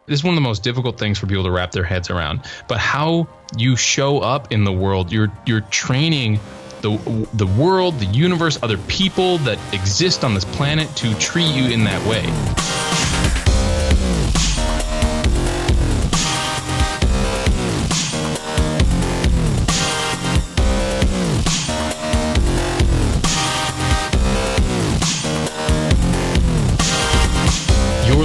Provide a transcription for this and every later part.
This is one of the most difficult things for people to wrap their heads around. But how you show up in the world, you're training the world, the universe, other people that exist on this planet to treat you in that way.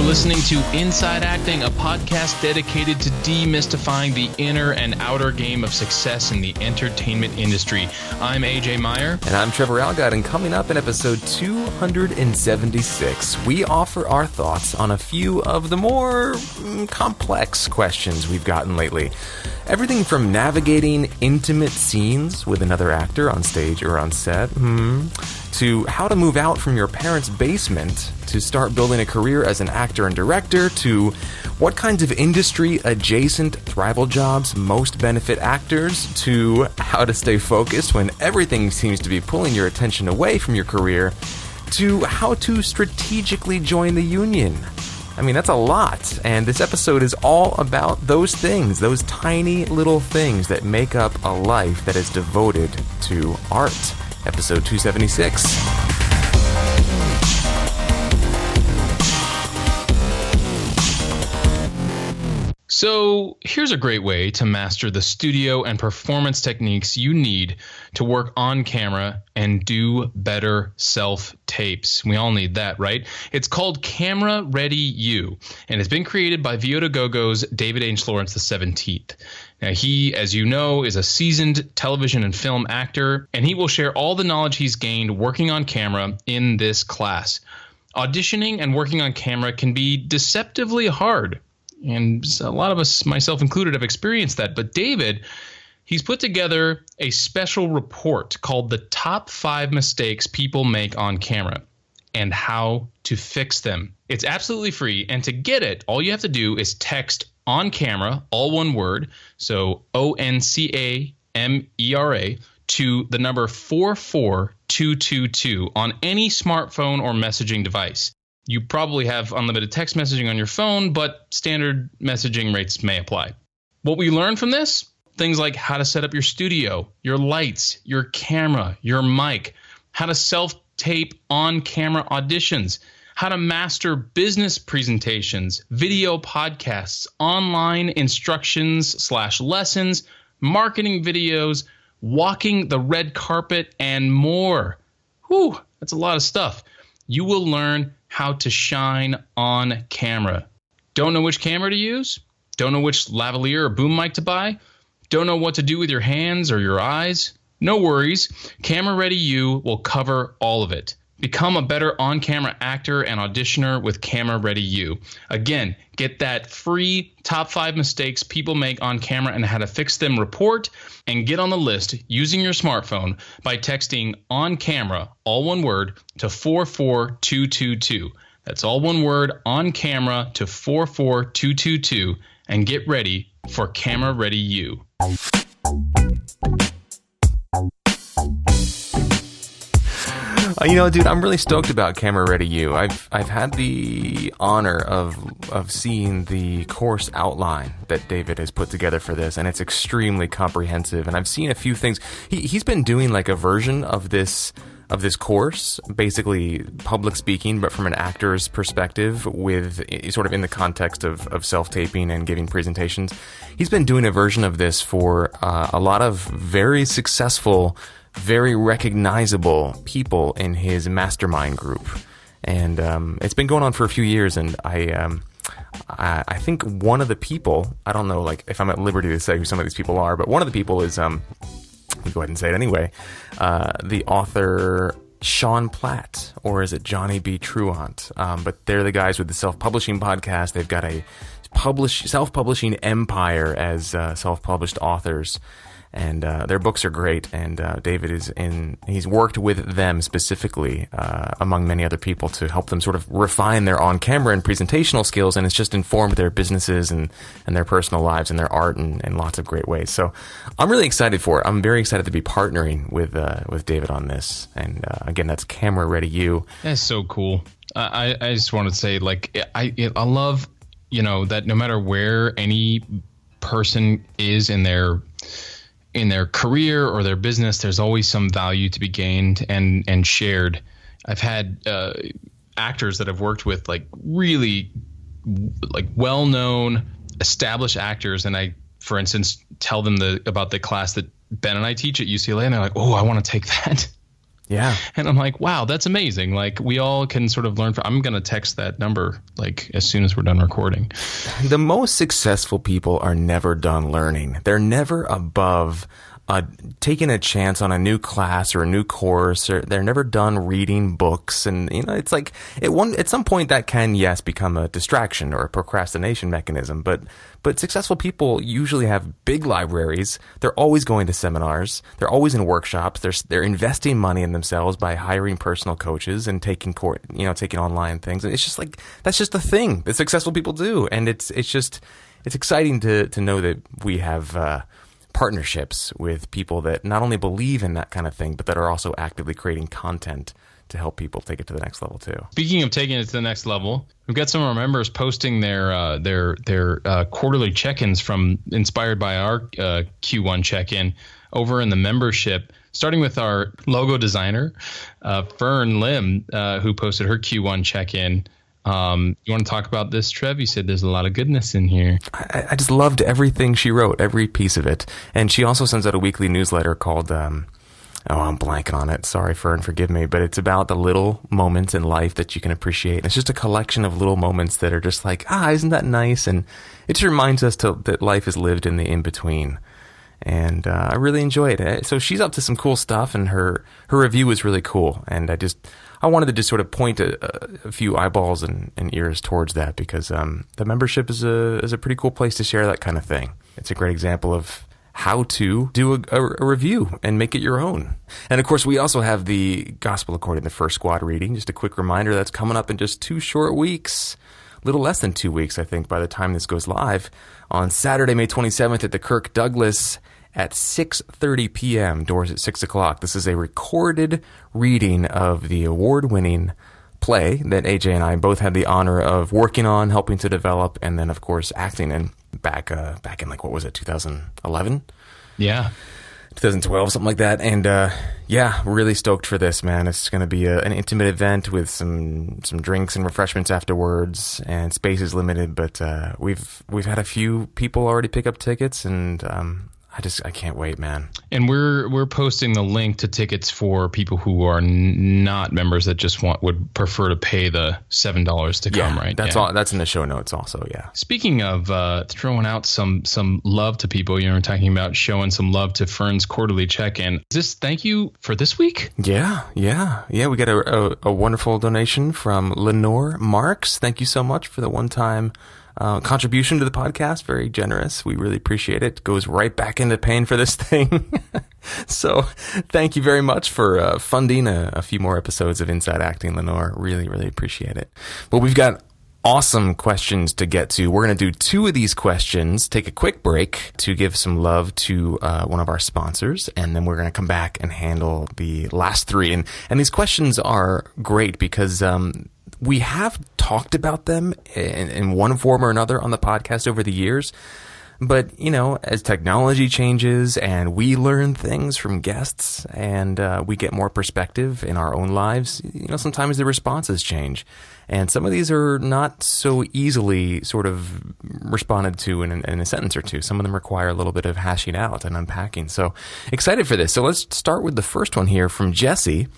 Listening to Inside Acting, a podcast dedicated to demystifying the inner and outer game of success in the entertainment industry. I'm AJ Meyer. And I'm Trevor Algott, and coming up in episode 276, we offer our thoughts on a few of the more complex questions we've gotten lately. Everything from navigating intimate scenes with another actor on stage or on set, to how to move out from your parents' basement to start building a career as an actor and director, to what kinds of industry-adjacent thrival jobs most benefit actors, to how to stay focused when everything seems to be pulling your attention away from your career, to how to strategically join the union. I mean, that's a lot, and this episode is all about those things, those tiny little things that make up a life that is devoted to art. Episode 276. So here's a great way to master the studio and performance techniques you need to work on camera and do better self-tapes. We all need that, right? It's called Camera Ready You, and it's been created by Viota Gogo's David H. Lawrence XVII. Now, he, as you know, is a seasoned television and film actor, and he will share all the knowledge he's gained working on camera in this class. Auditioning and working on camera can be deceptively hard, and a lot of us, myself included, have experienced that. But David, he's put together a special report called The Top 5 Mistakes People Make on Camera and How to Fix Them. It's absolutely free, and to get it, all you have to do is text On Camera, all one word, so ONCAMERA, to the number 44222 on any smartphone or messaging device. You probably have unlimited text messaging on your phone, but standard messaging rates may apply. What we learn from this? Things like how to set up your studio, your lights, your camera, your mic, how to self-tape on-camera auditions, how to master business presentations, video podcasts, online instructions/lessons, marketing videos, walking the red carpet, and more. Whew, that's a lot of stuff. You will learn how to shine on camera. Don't know which camera to use? Don't know which lavalier or boom mic to buy? Don't know what to do with your hands or your eyes? No worries. Camera Ready You will cover all of it. Become a better on-camera actor and auditioner with Camera Ready You. Again, get that free Top 5 Mistakes People Make on Camera and How to Fix Them report, and get on the list using your smartphone by texting On Camera, all one word, to 44222. That's all one word, On Camera, to 44222, and get ready for Camera Ready You. You know, dude, I'm really stoked about Camera Ready You. I've had the honor of seeing the course outline that David has put together for this, and it's extremely comprehensive. And I've seen a few things. He's been doing like a version of this course, basically public speaking, but from an actor's perspective, with sort of in the context of self-taping and giving presentations. He's been doing a version of this for a lot of very successful, very recognizable people in his mastermind group, and it's been going on for a few years. And I think one of the people, I don't know, like if I'm at liberty to say who some of these people are, but one of the people is, let me go ahead and say it anyway, the author Sean Platt, or is it Johnny B. Truant? But they're the guys with the self-publishing podcast. They've got a self-publishing empire as self-published authors. And their books are great, and David he's worked with them specifically, among many other people, to help them sort of refine their on-camera and presentational skills, and it's just informed their businesses and their personal lives and their art in lots of great ways. So I'm really excited for it. I'm very excited to be partnering with David on this, and again, that's Camera Ready You. That's so cool. I just wanted to say, like, I love that no matter where any person is in their career or their business, there's always some value to be gained and shared. I've had actors that I've worked with, like really like well-known established actors, and I, for instance, tell them about the class that Ben and I teach at UCLA, and they're like, oh, I want to take that. Yeah. And I'm like, wow, that's amazing. Like, we all can sort of learn from. I'm going to text that number like as soon as we're done recording. The most successful people are never done learning. They're never above taking a chance on a new class or a new course, or they're never done reading books. And, it's like at some point that can, yes, become a distraction or a procrastination mechanism. But successful people usually have big libraries. They're always going to seminars. They're always in workshops. They're investing money in themselves by hiring personal coaches and taking online things. And it's just like, that's just the thing that successful people do. And it's exciting to know that we have, partnerships with people that not only believe in that kind of thing, but that are also actively creating content to help people take it to the next level too. Speaking of taking it to the next level, we've got some of our members posting their quarterly check-ins inspired by our Q1 check-in over in the membership, starting with our logo designer, Fern Lim, who posted her Q1 check-in. You want to talk about this, Trev? You said there's a lot of goodness in here. I just loved everything she wrote, every piece of it. And she also sends out a weekly newsletter called, I'm blanking on it. Sorry, Fern, forgive me. But it's about the little moments in life that you can appreciate. It's just a collection of little moments that are just like, isn't that nice? And it just reminds us that life is lived in the in-between. And I really enjoyed it. So she's up to some cool stuff, and her review was really cool. And I wanted to just sort of point a few eyeballs and ears towards that, because the membership is a pretty cool place to share that kind of thing. It's a great example of how to do a review and make it your own. And of course, we also have the Gospel According to First Squad reading. Just a quick reminder, that's coming up in just 2 short weeks. A little less than 2 weeks, I think, by the time this goes live, on Saturday, May 27th at the Kirk Douglas at 6:30 p.m. Doors at 6 o'clock. This is a recorded reading of the award-winning play that AJ and I both had the honor of working on, helping to develop, and then, of course, acting in back in, like, what was it, 2011? Yeah. 2012, something like that. And really stoked for this, man. It's going to be an intimate event with some drinks and refreshments afterwards, and space is limited, but we've had a few people already pick up tickets, and I can't wait, man. And we're posting the link to tickets for people who are not members that just would prefer to pay the $7 to come, right? That's all. That's in the show notes also, yeah. Speaking of throwing out some love to people, we're talking about showing some love to Fern's quarterly check-in. Is this thank you for this week? Yeah. We got a wonderful donation from Lenore Marks. Thank you so much for the one-time contribution to the podcast. Very generous. We really appreciate it. Goes right back into paying for this thing. So thank you very much for funding a few more episodes of Inside Acting, Lenore. Really, really appreciate it. Well, we've got awesome questions to get to. We're going to do 2 of these questions, take a quick break to give some love to one of our sponsors, and then we're going to come back and handle the last 3. And these questions are great because we have talked about them in one form or another on the podcast over the years. But, as technology changes and we learn things from guests and we get more perspective in our own lives, sometimes the responses change. And some of these are not so easily sort of responded to in a sentence or 2. Some of them require a little bit of hashing out and unpacking. So excited for this. So let's start with the first one here from Jesse.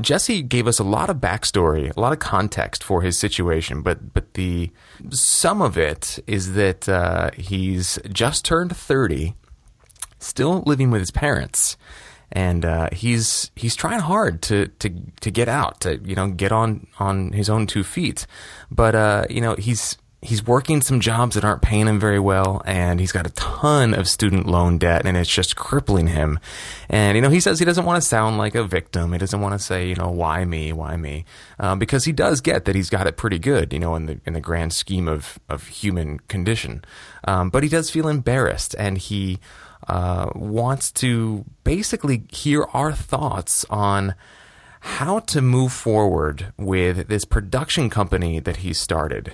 Jesse gave us a lot of backstory, a lot of context for his situation, but the sum of it is that he's just turned 30, still living with his parents, and he's trying hard to get out, to get on his own 2 feet, but he's working some jobs that aren't paying him very well, and he's got a ton of student loan debt, and it's just crippling him. And, he says he doesn't want to sound like a victim. He doesn't want to say, why me? Because he does get that he's got it pretty good, in the grand scheme of human condition. But he does feel embarrassed, and he wants to basically hear our thoughts on how to move forward with this production company that he started.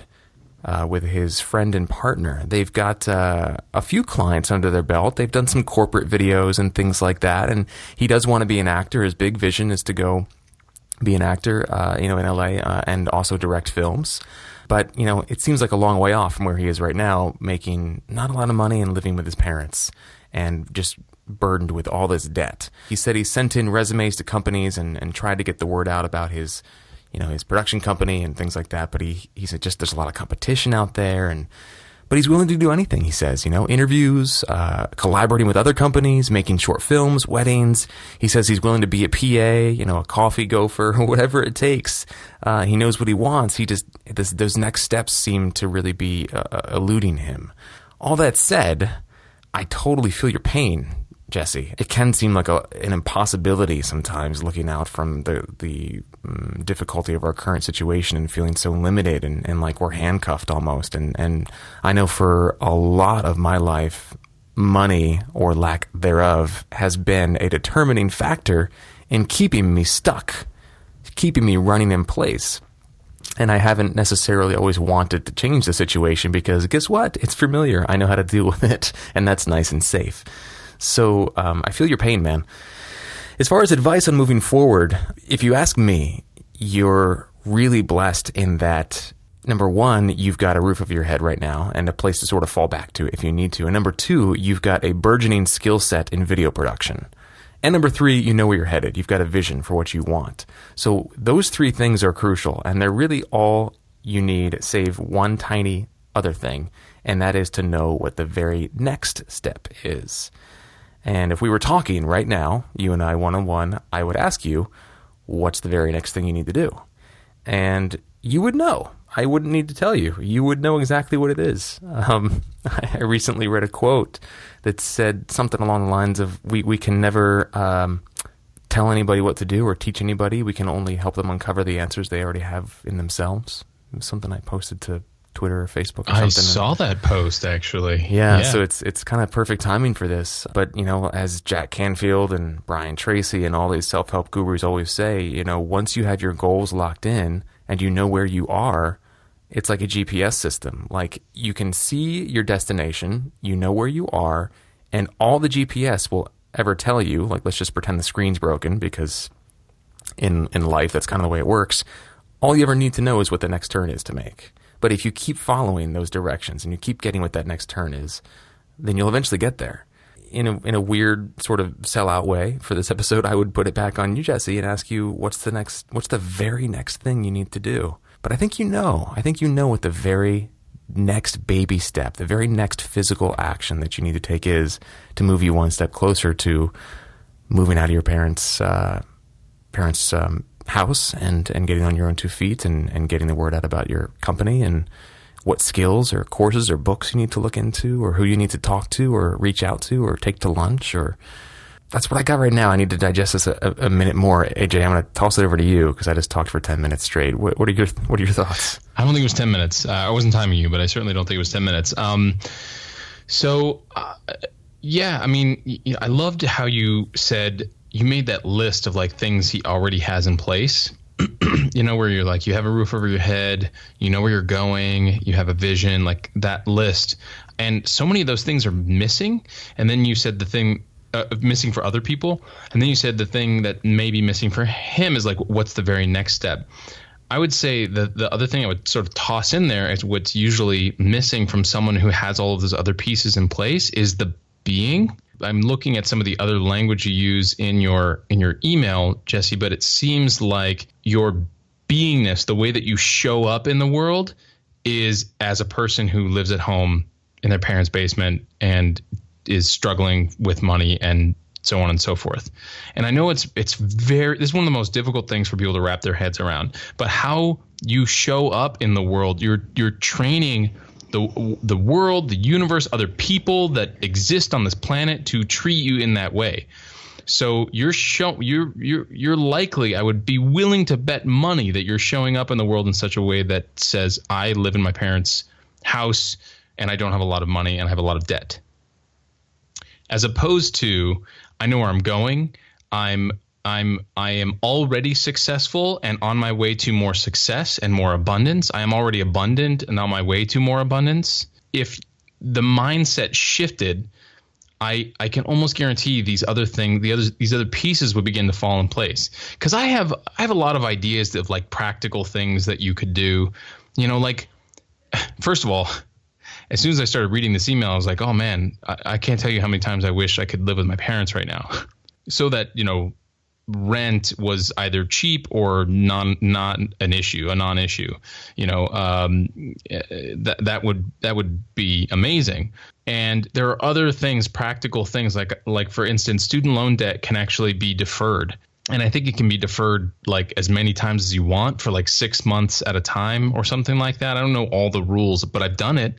with his friend and partner. They've got a few clients under their belt. They've done some corporate videos and things like that. And he does want to be an actor. His big vision is to go be an actor, in LA, and also direct films. But, it seems like a long way off from where he is right now, making not a lot of money and living with his parents and just burdened with all this debt. He said he sent in resumes to companies and tried to get the word out about his production company and things like that. But he said just there's a lot of competition out there, but he's willing to do anything, he says, interviews, collaborating with other companies, making short films, weddings. He says he's willing to be a PA, a coffee gopher, whatever it takes. He knows what he wants. Those next steps seem to really be eluding him. All that said, I totally feel your pain, Jesse. It can seem like an impossibility sometimes, looking out from the difficulty of our current situation and feeling so limited and like we're handcuffed almost. And I know for a lot of my life, money or lack thereof has been a determining factor in keeping me stuck, keeping me running in place. And I haven't necessarily always wanted to change the situation because guess what? It's familiar. I know how to deal with it, and that's nice and safe. So I feel your pain, man. As far as advice on moving forward, if you ask me, you're really blessed in that, number one, you've got a roof over your head right now and a place to sort of fall back to if you need to. And number two, you've got a burgeoning skill set in video production. And number three, you know where you're headed. You've got a vision for what you want. So those three things are crucial, and they're really all you need, save one tiny other thing, and that is to know what the very next step is. And if we were talking right now, you and I one-on-one, I would ask you, what's the very next thing you need to do? And you would know. I wouldn't need to tell you. You would know exactly what it is. I recently read a quote that said something along the lines of, we can never tell anybody what to do or teach anybody. We can only help them uncover the answers they already have in themselves. It was something I posted to Twitter or Facebook or something. I saw that post, actually. Yeah, so it's kind of perfect timing for this. But, as Jack Canfield and Brian Tracy and all these self-help gurus always say, once you have your goals locked in and you know where you are, it's like a GPS system. Like, you can see your destination, you know where you are, and all the GPS will ever tell you, like, let's just pretend the screen's broken, because in life, that's kind of the way it works. All you ever need to know is what the next turn is to make. But if you keep following those directions and you keep getting what that next turn is, then you'll eventually get there. In a weird sort of sellout way for this episode, I would put it back on you, Jesse, and ask you, what's the very next thing you need to do? But I think you know what the very next baby step, the very next physical action that you need to take is to move you one step closer to moving out of your parents' house and getting on your own 2 feet and getting the word out about your company and what skills or courses or books you need to look into or who you need to talk to or reach out to or take to lunch. Or that's what I got right now. I need to digest this a minute more. AJ, I'm going to toss it over to you because I just talked for 10 minutes straight. What are your thoughts? I don't think it was 10 minutes. I wasn't timing you, but I certainly don't think it was 10 minutes. Yeah, I mean, I loved how you said you made that list of like things he already has in place, where you're like, you have a roof over your head, you know where you're going, you have a vision, like that list. And so many of those things are missing. And then you said the thing missing for other people. And then you said the thing that may be missing for him is like, what's the very next step? I would say the other thing I would sort of toss in there is what's usually missing from someone who has all of those other pieces in place is the being. I'm looking at some of the other language you use in your email, Jesse, but it seems like your beingness, the way that you show up in the world, is as a person who lives at home in their parents' basement and is struggling with money and so on and so forth. And I know this is one of the most difficult things for people to wrap their heads around. But how you show up in the world, you're training the world, the universe, other people that exist on this planet to treat you in that way. So you're likely, I would be willing to bet money that you're showing up in the world in such a way that says, I live in my parents' house and I don't have a lot of money and I have a lot of debt. As opposed to, I know where I'm going. I'm I am already successful and on my way to more success and more abundance. I am already abundant and on my way to more abundance. If the mindset shifted, I can almost guarantee these other pieces would begin to fall in place. Because I have a lot of ideas of like practical things that you could do. Like, first of all, as soon as I started reading this email, I was like, oh man, I can't tell you how many times I wish I could live with my parents right now, so that rent was either cheap or not an issue, a non-issue. That would be amazing. And there are other things, practical things, like for instance, student loan debt can actually be deferred. And I think it can be deferred like as many times as you want for like 6 months at a time or something like that. I don't know all the rules, but I've done it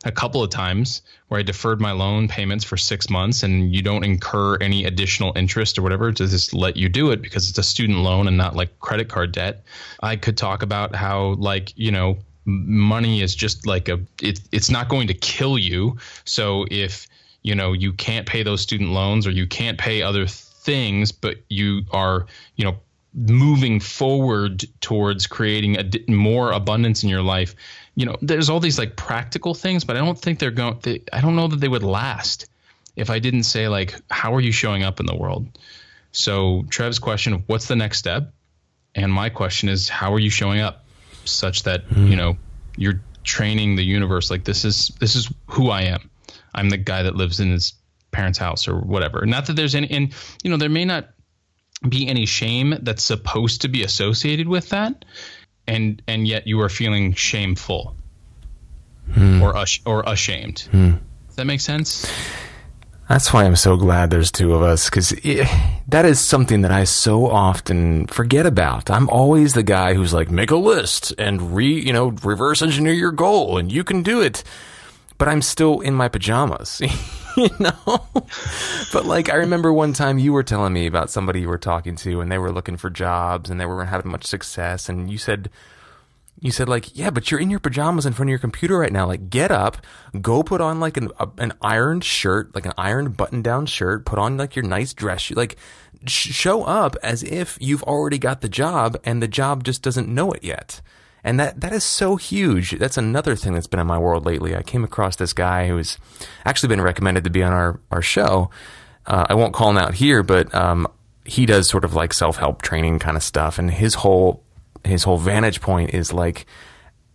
a couple of times where I deferred my loan payments for 6 months, and you don't incur any additional interest or whatever to just let you do it because it's a student loan and not like credit card debt. I could talk about how money is just like it's not going to kill you. So if you can't pay those student loans or you can't pay other things, but you are moving forward towards creating more abundance in your life, there's all these like practical things, but I don't think I don't know that they would last if I didn't say like, how are you showing up in the world? So Trev's question of what's the next step, and my question is, how are you showing up such that you're training the universe like this is who I am. I'm the guy that lives in his parents' house or whatever. Not that there's any, and there may not be any shame that's supposed to be associated with that, and yet you are feeling shameful or ashamed. Does that make sense? That's why I'm so glad there's two of us, because that is something that I so often forget about. I'm always the guy who's like, make a list and reverse engineer your goal and you can do it. But I'm still in my pajamas, But like, I remember one time you were telling me about somebody you were talking to and they were looking for jobs and they weren't having much success. And you said like, yeah, but you're in your pajamas in front of your computer right now. Like, get up, go put on like an ironed shirt, like an ironed button-down shirt, put on like your nice dress. Like, show up as if you've already got the job and the job just doesn't know it yet. And that is so huge. That's another thing that's been in my world lately. I came across this guy who's actually been recommended to be on our show. I won't call him out here, but he does sort of like self-help training kind of stuff. And his whole vantage point is like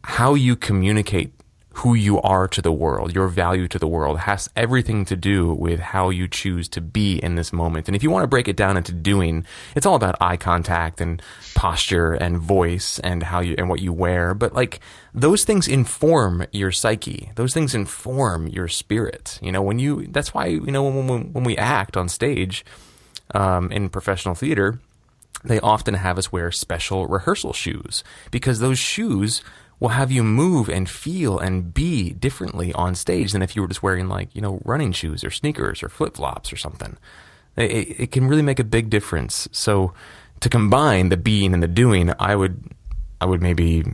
how you communicate who you are to the world, your value to the world, has everything to do with how you choose to be in this moment. And if you want to break it down into doing, it's all about eye contact and posture and voice and and what you wear. But like, those things inform your psyche. Those things inform your spirit. That's why, when we act on stage, in professional theater, they often have us wear special rehearsal shoes, because those shoes will have you move and feel and be differently on stage than if you were just wearing like, running shoes or sneakers or flip-flops or something. It can really make a big difference. So to combine the being and the doing, I would maybe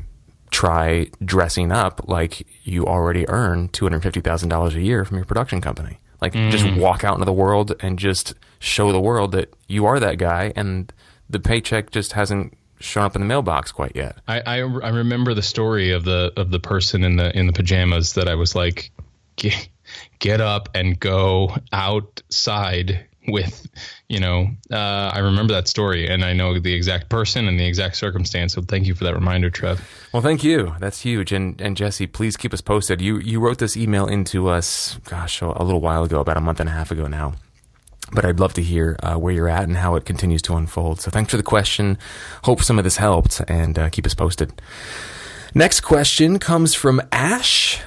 try dressing up like you already earn $250,000 a year from your production company. Like, just walk out into the world and just show the world that you are that guy, and the paycheck just hasn't shown up in the mailbox quite yet. I remember the story of the person in the pajamas that I was like, get up and go outside with, I remember that story, and I know the exact person and the exact circumstance. So thank you for that reminder, Trev. Well, thank you. That's huge. And Jesse, please keep us posted. You wrote this email into us, gosh, a little while ago, about a month and a half ago now. But I'd love to hear where you're at and how it continues to unfold. So thanks for the question. Hope some of this helped, and keep us posted. Next question comes from Ash.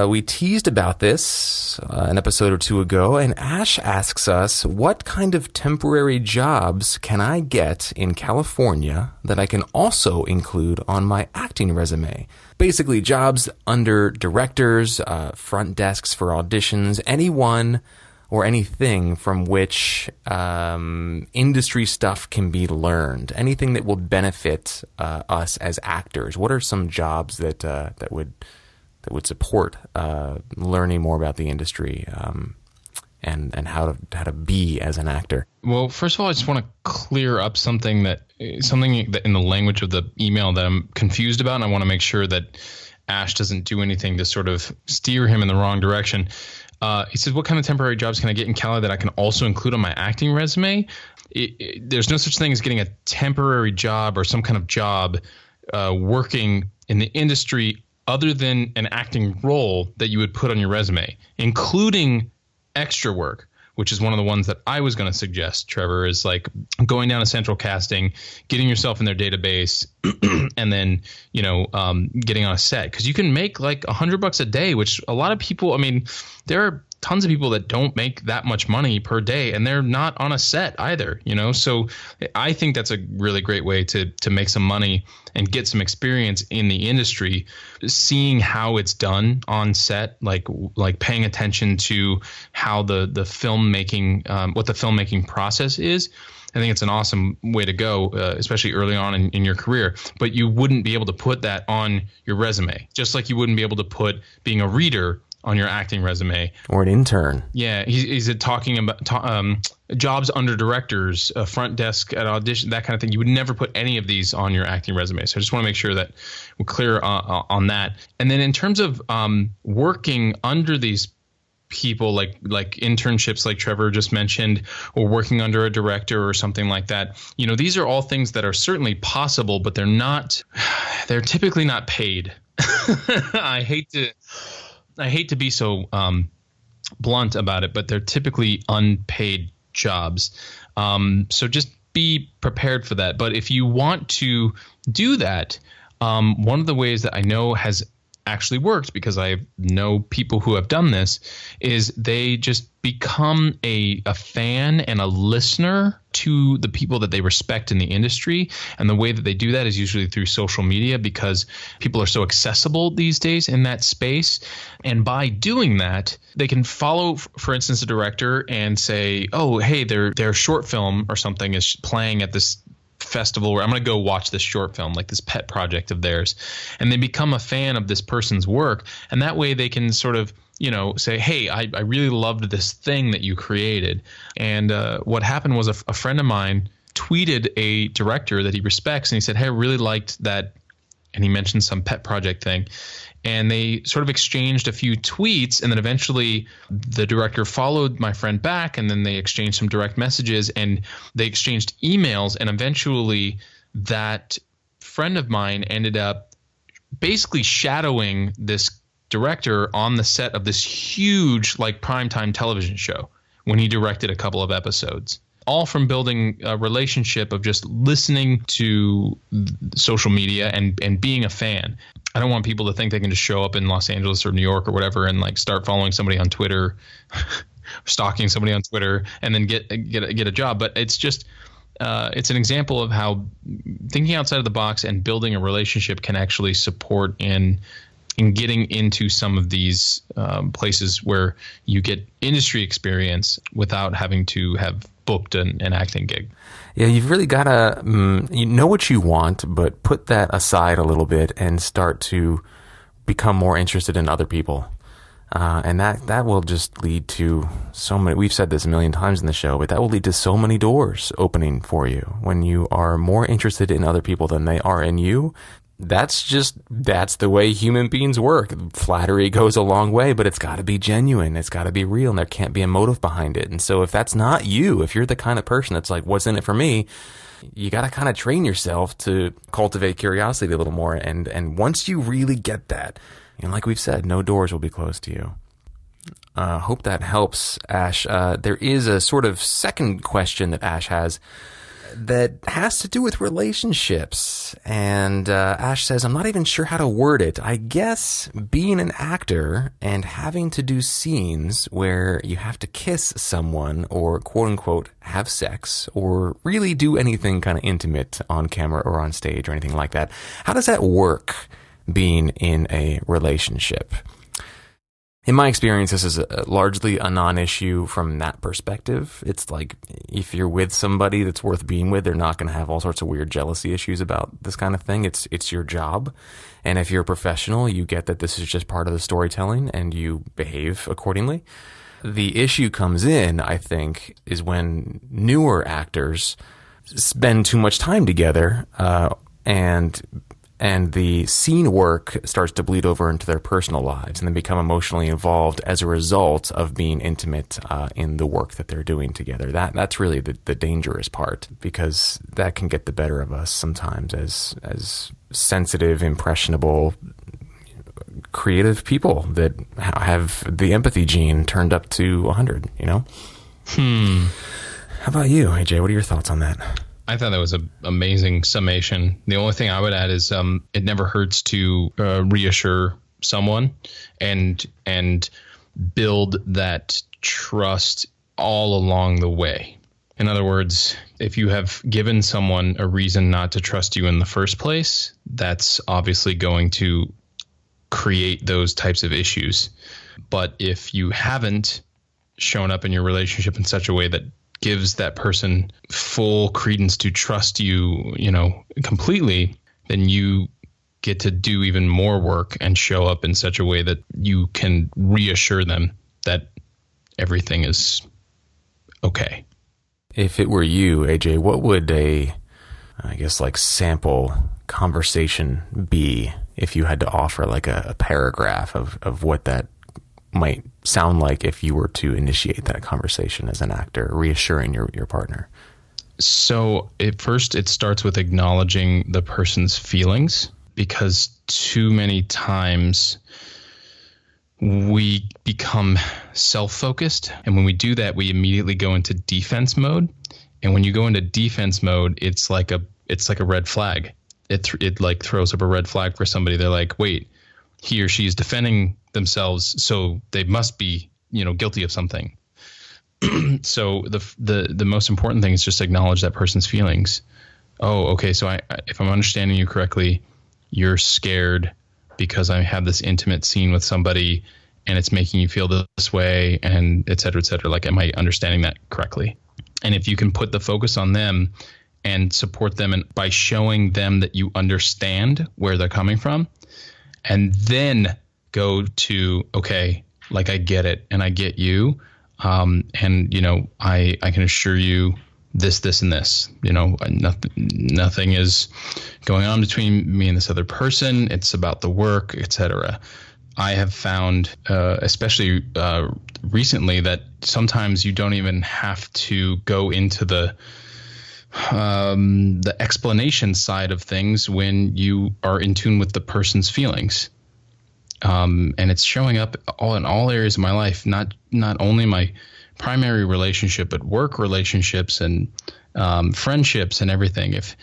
We teased about this an episode or two ago, and Ash asks us, what kind of temporary jobs can I get in California that I can also include on my acting resume? Basically, jobs under directors, front desks for auditions, anyone or anything from which industry stuff can be learned, anything that will benefit us as actors. What are some jobs that would support learning more about the industry? and how to be as an actor. Well, first of all, I just want to clear up something that in the language of the email that I'm confused about, and I want to make sure that Ash doesn't do anything to sort of steer him in the wrong direction. He says, what kind of temporary jobs can I get in Cali that I can also include on my acting resume? There's no such thing as getting a temporary job or some kind of job working in the industry other than an acting role that you would put on your resume, including extra work, which is one of the ones that I was going to suggest, Trevor, is like going down to Central Casting, getting yourself in their database, and then, getting on a set. Because you can make like $100 a day, which a lot of people, there are tons of people that don't make that much money per day, and they're not on a set either, So I think that's a really great way to make some money and get some experience in the industry, seeing how it's done on set, like paying attention to how the filmmaking, what the filmmaking process is. I think it's an awesome way to go, especially early on in your career. But you wouldn't be able to put that on your resume, just like you wouldn't be able to put being a reader on your acting resume. Or an intern. Yeah, he's talking about jobs under directors, front desk at audition, that kind of thing. You would never put any of these on your acting resume. So I just want to make sure that we're clear on that. And then in terms of working under these people, like internships like Trevor just mentioned, or working under a director or something like that, these are all things that are certainly possible, but they're typically not paid. I hate to be so blunt about it, but they're typically unpaid jobs. So just be prepared for that. But if you want to do that, one of the ways that I know has actually worked, because I know people who have done this, is they just become a fan and a listener to the people that they respect in the industry. And the way that they do that is usually through social media, because people are so accessible these days in that space. And by doing that, they can follow, for instance, a director and say, oh, hey, their short film or something is playing at this festival where I'm going to go watch this short film, like this pet project of theirs. And they become a fan of this person's work. And that way they can sort of, say, hey, I really loved this thing that you created. And what happened was a friend of mine tweeted a director that he respects, and he said, hey, I really liked that. And he mentioned some pet project thing. And they sort of exchanged a few tweets, and then eventually the director followed my friend back, and then they exchanged some direct messages, and they exchanged emails, and eventually that friend of mine ended up basically shadowing this director on the set of this huge, like, primetime television show when he directed a couple of episodes. All from building a relationship of just listening to social media and being a fan. I don't want people to think they can just show up in Los Angeles or New York or whatever and like start following somebody on Twitter, stalking somebody on Twitter, and then get a job. But it's just it's an example of how thinking outside of the box and building a relationship can actually support in getting into some of these places where you get industry experience without having to have booked an acting gig. Yeah, you've really got to you know what you want, but put that aside a little bit and start to become more interested in other people. And that will just lead to so many, we've said this a million times in the show, but that will lead to so many doors opening for you. When you are more interested in other people than they are in you, that's the way human beings work. Flattery goes a long way, but it's got to be genuine. It's got to be real, and there can't be a motive behind it. And so if that's not you, if you're the kind of person that's like, what's in it for me? You got to kind of train yourself to cultivate curiosity a little more. And once you really get that, like we've said, no doors will be closed to you. Hope that helps, Ash. There is a sort of second question that Ash has that has to do with relationships. And Ash says, I'm not even sure how to word it. I guess being an actor and having to do scenes where you have to kiss someone or quote unquote have sex or really do anything kind of intimate on camera or on stage or anything like that. How does that work being in a relationship? In my experience, this is largely a non-issue from that perspective. It's like if you're with somebody that's worth being with, they're not going to have all sorts of weird jealousy issues about this kind of thing. It's your job. And if you're a professional, you get that this is just part of the storytelling and you behave accordingly. The issue comes in, I think, is when newer actors spend too much time together, and the scene work starts to bleed over into their personal lives, and then become emotionally involved as a result of being intimate in the work that they're doing together. That's really the dangerous part, because that can get the better of us sometimes as sensitive, impressionable, creative people that have the empathy gene turned up to 100, How about you, AJ? What are your thoughts on that? I thought that was an amazing summation. The only thing I would add is it never hurts to reassure someone and build that trust all along the way. In other words, if you have given someone a reason not to trust you in the first place, that's obviously going to create those types of issues. But if you haven't shown up in your relationship in such a way that gives that person full credence to trust you, completely, then you get to do even more work and show up in such a way that you can reassure them that everything is okay. If it were you, AJ, what would sample conversation be if you had to offer like a paragraph of what that might sound like if you were to initiate that conversation as an actor, reassuring your partner? So it starts with acknowledging the person's feelings, because too many times we become self-focused. And when we do that, we immediately go into defense mode. And when you go into defense mode, it's like a red flag. It like throws up a red flag for somebody. They're like, wait, he or she is defending themselves, so they must be, guilty of something. So the most important thing is just acknowledge that person's feelings. Oh, okay. So if I'm understanding you correctly, you're scared because I have this intimate scene with somebody and it's making you feel this way, and et cetera, et cetera. Like, am I understanding that correctly? And if you can put the focus on them and support them, and by showing them that you understand where they're coming from, and then go to, okay, like, I get it and I get you. And, I can assure you this, and this, nothing is going on between me and this other person. It's about the work, etc. I have found, especially recently, that sometimes you don't even have to go into the explanation side of things when you are in tune with the person's feelings. And it's showing up in all areas of my life, not only my primary relationship, but work relationships and friendships and everything. If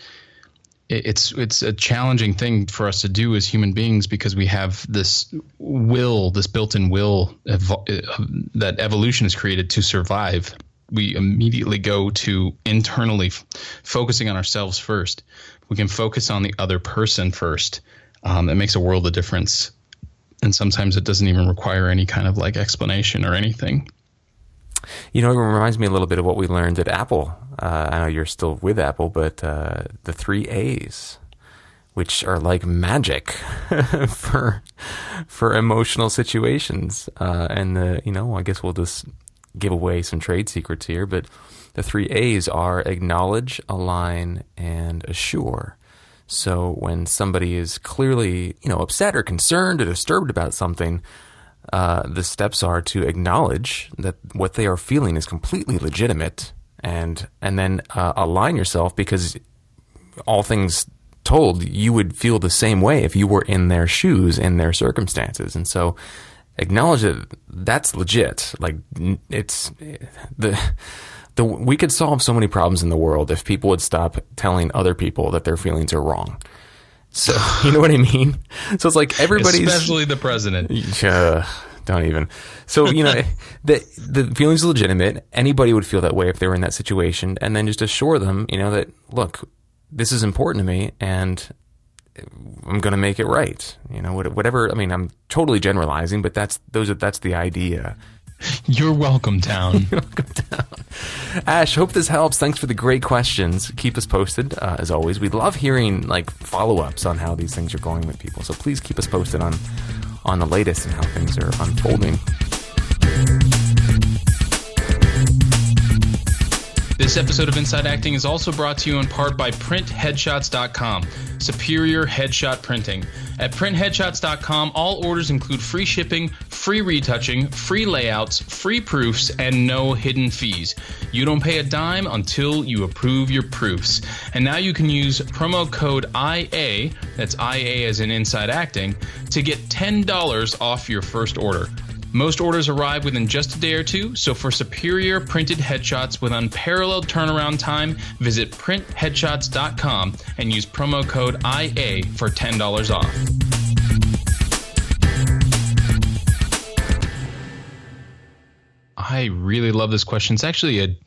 it's a challenging thing for us to do as human beings, because we have this built-in will that evolution has created to survive. We immediately go to internally focusing on ourselves first. We can focus on the other person first. It makes a world of difference. And sometimes it doesn't even require any kind of like explanation or anything. It reminds me a little bit of what we learned at Apple. I know you're still with Apple, but the 3 A's, which are like magic for emotional situations. I guess we'll just give away some trade secrets here, but the 3 A's are acknowledge, align, and assure. So when somebody is clearly, upset or concerned or disturbed about something, the steps are to acknowledge that what they are feeling is completely legitimate, and then align yourself, because all things told, you would feel the same way if you were in their shoes, in their circumstances. And so acknowledge that that's legit. Like, it's we could solve so many problems in the world if people would stop telling other people that their feelings are wrong. So, you know what I mean? So it's like everybody's... Especially the president. Don't even. So, the feelings are legitimate. Anybody would feel that way if they were in that situation. And then just assure them, that, look, this is important to me and I'm going to make it right. Whatever. I mean, I'm totally generalizing, but that's the idea. You're welcome, town. You're welcome, town. Ash, hope this helps. Thanks for the great questions. Keep us posted. As always, we love hearing follow-ups on how these things are going with people. So please keep us posted on the latest and how things are unfolding. This episode of Inside Acting is also brought to you in part by printheadshots.com, superior headshot printing. At printheadshots.com, all orders include free shipping, free retouching, free layouts, free proofs, and no hidden fees. You don't pay a dime until you approve your proofs. And now you can use promo code IA, that's IA as in Inside Acting, to get $10 off your first order. Most orders arrive within just a day or two, so for superior printed headshots with unparalleled turnaround time, visit printheadshots.com and use promo code IA for $10 off. I really love this question. It's actually a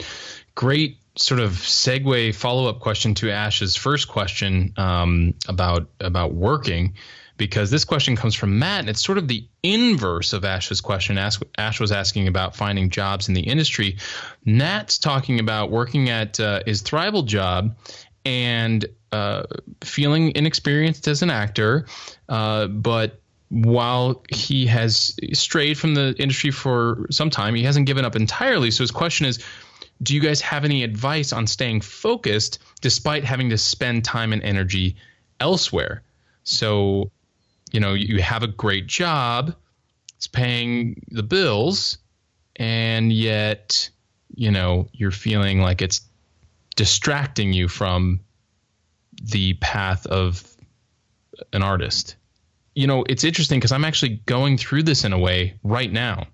great sort of segue follow-up question to Ash's first question about working. Because this question comes from Matt, and it's sort of the inverse of Ash's question. Ash was asking about finding jobs in the industry. Matt's talking about working at his thrival job and feeling inexperienced as an actor, but while he has strayed from the industry for some time, he hasn't given up entirely. So his question is, do you guys have any advice on staying focused despite having to spend time and energy elsewhere? So, you know, you have a great job, it's paying the bills, and yet, you know, you're feeling like it's distracting you from the path of an artist. You know, it's interesting because I'm actually going through this in a way right now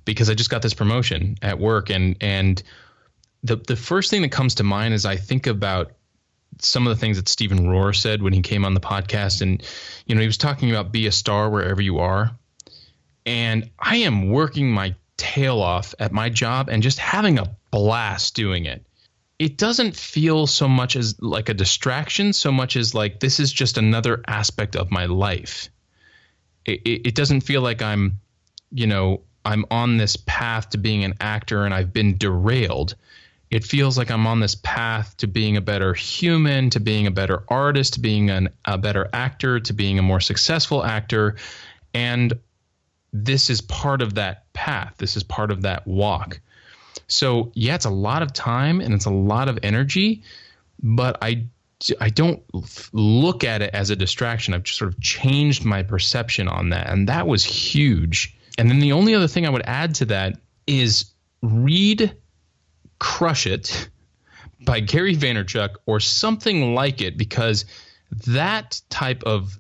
because I just got this promotion at work. And the first thing that comes to mind is I think about some of the things that Stephen Rohr said when he came on the podcast. And, you know, he was talking about be a star wherever you are. And I am working my tail off at my job and just having a blast doing it. It doesn't feel so much as like a distraction, so much as like this is just another aspect of my life. It doesn't feel like I'm on this path to being an actor and I've been derailed. It feels like I'm on this path to being a better human, to being a better artist, to being a better actor, to being a more successful actor. And this is part of that path. This is part of that walk. So, yeah, it's a lot of time and it's a lot of energy, but I don't look at it as a distraction. I've just sort of changed my perception on that. And that was huge. And then the only other thing I would add to that is read Crush It by Gary Vaynerchuk or something like it, because that type of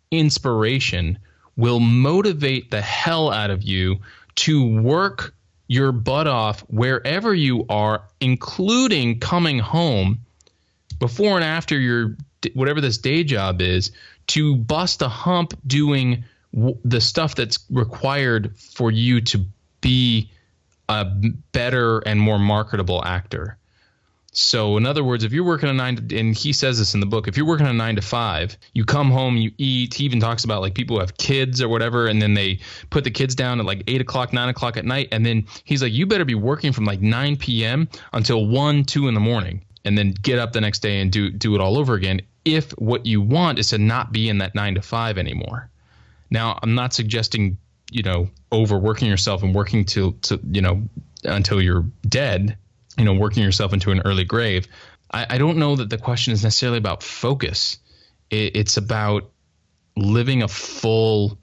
inspiration will motivate the hell out of you to work your butt off wherever you are, including coming home before and after your whatever this day job is, to bust a hump doing the stuff that's required for you to be a better and more marketable actor. So in other words, if you're working and he says this in the book, if you're working a 9 to 5, you come home, you eat. He even talks about like people who have kids or whatever, and then they put the kids down at like 8 o'clock, 9 o'clock at night. And then he's like, you better be working from like 9 p.m. until 1, 2 in the morning, and then get up the next day and do it all over again. If what you want is to not be in that 9 to 5 anymore. Now, I'm not suggesting, overworking yourself and working to until you're dead, working yourself into an early grave. I don't know that the question is necessarily about focus. It's about living a full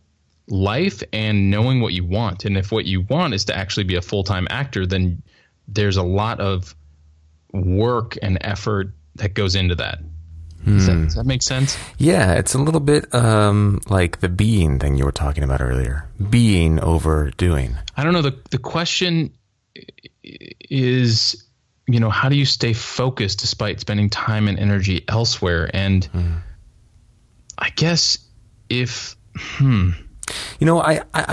life and knowing what you want. And if what you want is to actually be a full-time actor, then there's a lot of work and effort that goes into that. Does that make sense? Yeah, it's a little bit like the being thing you were talking about earlier. Being over doing. I don't know. The question is, how do you stay focused despite spending time and energy elsewhere? And I guess I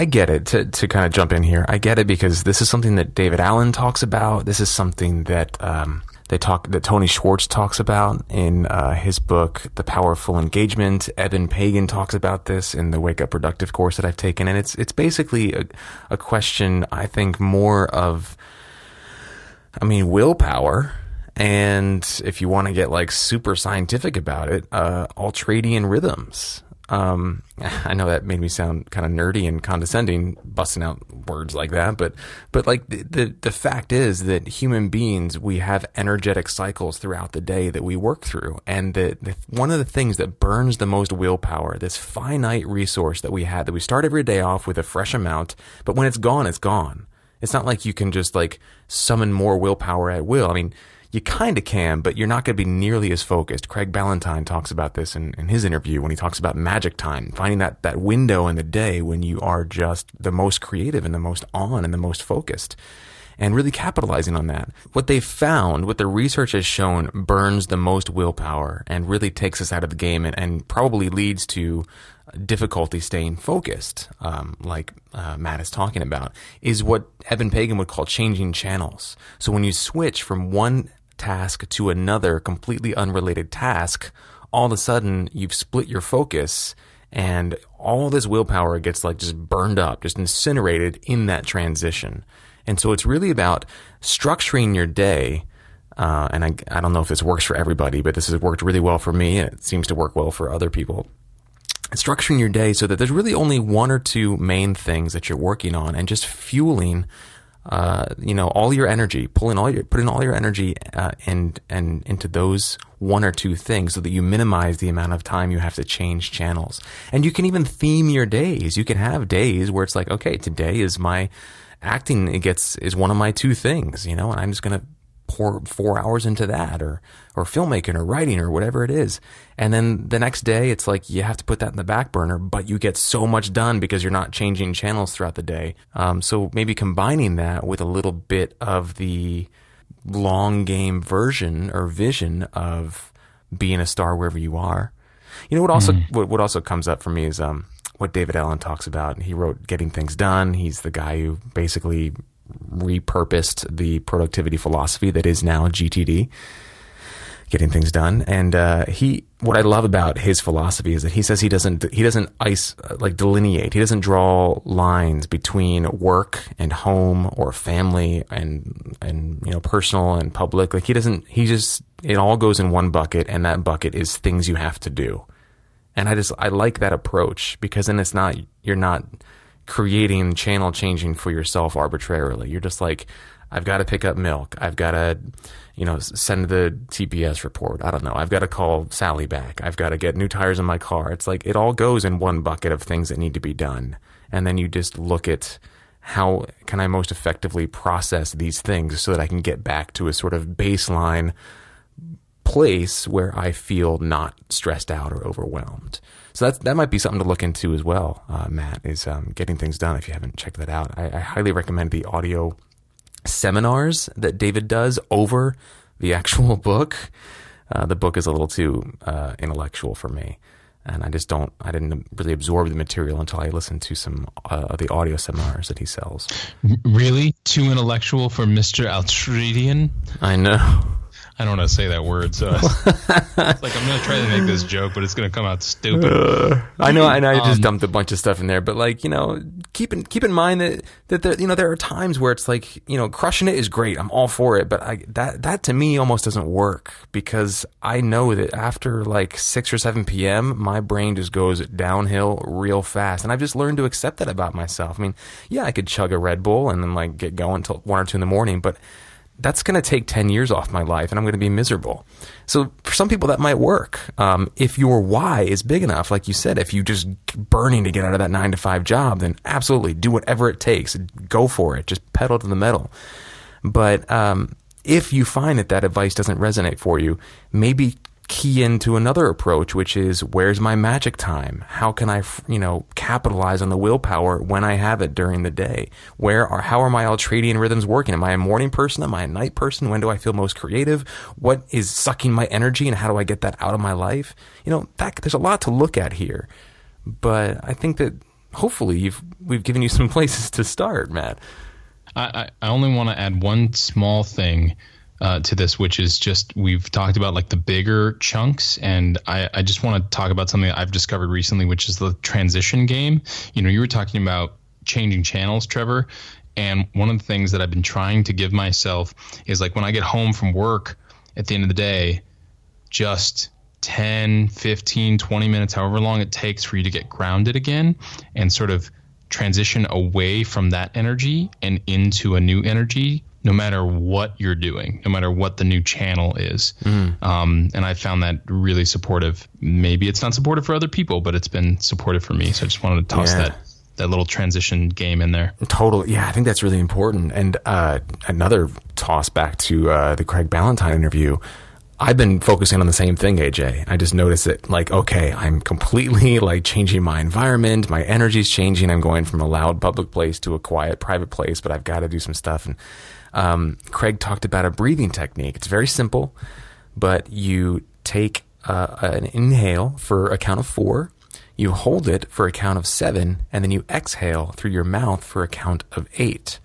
get it, to kind of jump in here. I get it because this is something that David Allen talks about. This is something that that Tony Schwartz talks about in his book, The Powerful Engagement. Evan Pagan talks about this in the Wake Up Productive course that I've taken. And it's basically a question, I think, more of, willpower. And if you want to get like super scientific about it, ultradian rhythms. I know that made me sound kind of nerdy and condescending, busting out words like that, but like the fact is that human beings, we have energetic cycles throughout the day that we work through, and one of the things that burns the most willpower, this finite resource that we have, that we start every day off with a fresh amount, but when it's gone, it's gone. It's not like you can just like summon more willpower at will. I mean, you kind of can, but you're not going to be nearly as focused. Craig Ballantyne talks about this in his interview when he talks about magic time, finding that window in the day when you are just the most creative and the most on and the most focused, and really capitalizing on that. What they found, what the research has shown, burns the most willpower and really takes us out of the game, and probably leads to difficulty staying focused, like Matt is talking about, is what Eben Pagan would call changing channels. So when you switch from one task to another completely unrelated task, all of a sudden you've split your focus, and all this willpower gets like just burned up, just incinerated in that transition. And so it's really about structuring your day. And I don't know if this works for everybody, but this has worked really well for me, and it seems to work well for other people. Structuring your day so that there's really only one or two main things that you're working on, and just fueling all your energy, putting all your energy and into those one or two things, so that you minimize the amount of time you have to change channels. And you can even theme your days. You can have days where it's like, okay, today is my acting is one of my two things, and I'm just going to pour 4 hours into that, or filmmaking or writing or whatever it is. And then the next day it's like you have to put that in the back burner, but you get so much done because you're not changing channels throughout the day. So maybe combining that with a little bit of the long game version or vision of being a star wherever you are. What also comes up for me is what David Allen talks about. He wrote Getting Things Done. He's the guy who basically repurposed the productivity philosophy that is now GTD, Getting Things Done. And what I love about his philosophy is that he says he doesn't delineate. He doesn't draw lines between work and home or family and personal and public. Like it all goes in one bucket, and that bucket is things you have to do. And I like that approach, because then you're not creating channel changing for yourself arbitrarily. You're just like, I've got to pick up milk. I've got to, send the TPS report. I don't know. I've got to call Sally back. I've got to get new tires in my car. It's like it all goes in one bucket of things that need to be done. And then you just look at how can I most effectively process these things so that I can get back to a sort of baseline place where I feel not stressed out or overwhelmed. So that might be something to look into as well, Matt, is Getting Things Done, if you haven't checked that out. I highly recommend the audio seminars that David does over the actual book. The book is a little too intellectual for me, and I didn't really absorb the material until I listened to some of the audio seminars that he sells. Really? Too intellectual for Mr. Altredian? I know. I don't know how to say that word, so it's like I'm going to try to make this joke, but it's going to come out stupid. I know, and I just dumped a bunch of stuff in there, but keep in mind that there are times where it's like, crushing it is great, I'm all for it, but that to me almost doesn't work, because I know that after like 6 or 7 p.m. my brain just goes downhill real fast, and I've just learned to accept that about myself. I mean, yeah, I could chug a Red Bull and then like get going till 1 or 2 in the morning, but that's going to take 10 years off my life, and I'm going to be miserable. So for some people that might work. If your why is big enough, like you said, if you just burning to get out of that 9-to-5 job, then absolutely do whatever it takes. Go for it. Just pedal to the metal. But if you find that advice doesn't resonate for you, maybe key into another approach, which is, where's my magic time? How can I, capitalize on the willpower when I have it during the day? How are my ultradian rhythms working? Am I a morning person? Am I a night person? When do I feel most creative? What is sucking my energy, and how do I get that out of my life? There's a lot to look at here, but I think that hopefully we've given you some places to start, Matt. I only want to add one small thing to this, which is just, we've talked about like the bigger chunks, and I just want to talk about something that I've discovered recently, which is the transition game. You were talking about changing channels, Trevor, and one of the things that I've been trying to give myself is, like, when I get home from work at the end of the day, just 10, 15, 20 minutes, however long it takes for you to get grounded again and sort of transition away from that energy and into a new energy, no matter what you're doing, no matter what the new channel is. And I found that really supportive. Maybe it's not supportive for other people, but it's been supportive for me. So I just wanted to toss that little transition game in there. Totally. Yeah, I think that's really important. And another toss back to the Craig Ballantyne interview. I've been focusing on the same thing, AJ. I just noticed that, like, okay, I'm completely like changing my environment. My energy's changing. I'm going from a loud public place to a quiet private place, but I've got to do some stuff. And Craig talked about a breathing technique. It's very simple, but you take an inhale for a count of 4, you hold it for a count of 7, and then you exhale through your mouth for a count of 8.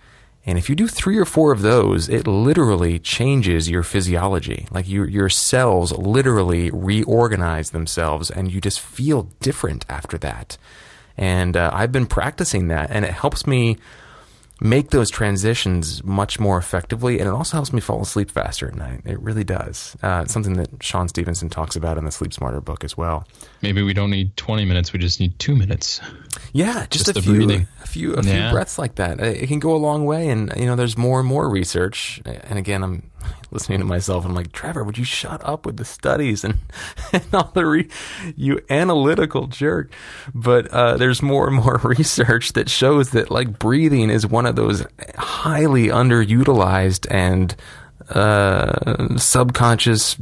And if you do 3 or 4 of those, it literally changes your physiology. Like your cells literally reorganize themselves, and you just feel different after that. And I've been practicing that, and it helps me make those transitions much more effectively, and it also helps me fall asleep faster at night. It really does. It's something that Sean Stevenson talks about in the Sleep Smarter book as well. Maybe we don't need 20 minutes. We just need 2 minutes. Yeah, just a few breaths like that. It can go a long way, and there's more and more research. And again, I'm listening to myself, and I'm like, Trevor, would you shut up with the studies and all the you analytical jerk? But there's more and more research that shows that like breathing is one of those highly underutilized and subconscious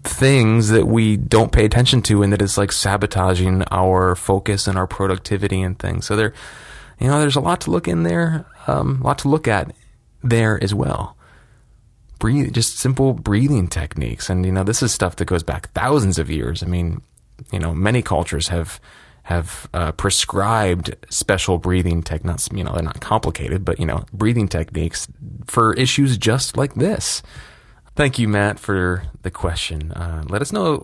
things that we don't pay attention to, and that is like sabotaging our focus and our productivity and things. So there's a lot to look in there, a lot to look at there as well. Just simple breathing techniques. And, this is stuff that goes back thousands of years. I mean, many cultures have prescribed special breathing techniques. They're not complicated, but, breathing techniques for issues just like this. Thank you, Matt, for the question. Let us know,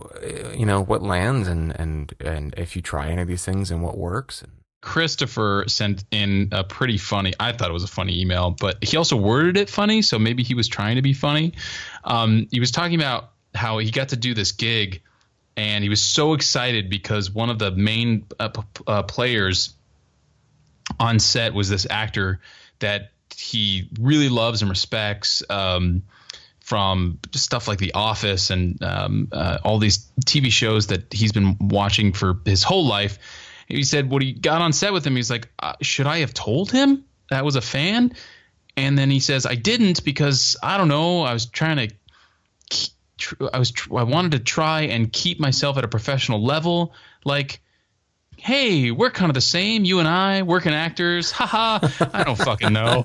what lands and if you try any of these things and what works. Christopher sent in a pretty funny, I thought it was a funny email, but he also worded it funny, so maybe he was trying to be funny. He was talking about how he got to do this gig, and he was so excited because one of the main players on set was this actor that he really loves and respects, from stuff like The Office and all these TV shows that he's been watching for his whole life. He said when he got on set with him, he's like, should I have told him that I was a fan? And then he says, I didn't, because I don't know. I was trying to I wanted to try and keep myself at a professional level. Like, hey, we're kind of the same. You and I, working actors. Haha. I don't fucking know.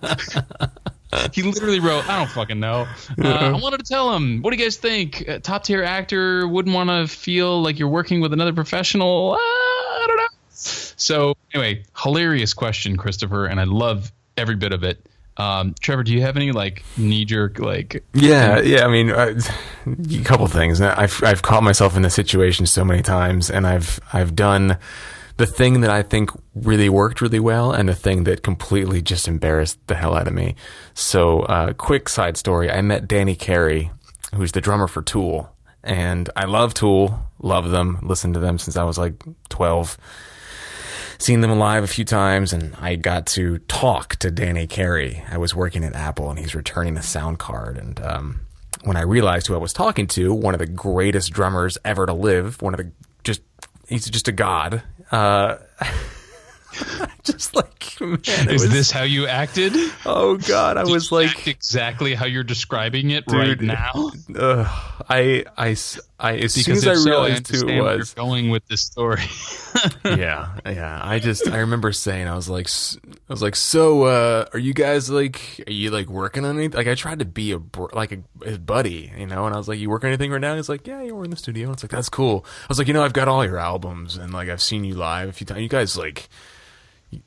He literally wrote, I don't fucking know. I wanted to tell him, what do you guys think? A top tier actor wouldn't want to feel like you're working with another professional. I don't know. So anyway, hilarious question, Christopher, and I love every bit of it. Trevor, do you have any like knee jerk like? Yeah. I mean, a couple things. I've caught myself in this situation so many times, and I've done the thing that I think really worked really well, and the thing that completely just embarrassed the hell out of me. So, quick side story: I met Danny Carey, who's the drummer for Tool, and I love Tool, love them, listened to them since I was like 12. Seen them live a few times, and I got to talk to Danny Carey. I was working at Apple, and he's returning a sound card. And when I realized who I was talking to, one of the greatest drummers ever to live, he's just a god. Just like, man, is this how you acted? Oh God, I was like act exactly how you're describing it, dude, right now. As soon as I realized who it was, where you're going with this story. yeah. I remember saying, I was like, so, are you guys like, are you like working on anything? Like, I tried to be his buddy, and I was like, you working on anything right now? He's like, yeah, we're in the studio. And it's like, that's cool. I was like, I've got all your albums, and like, I've seen you live a few times. You guys like,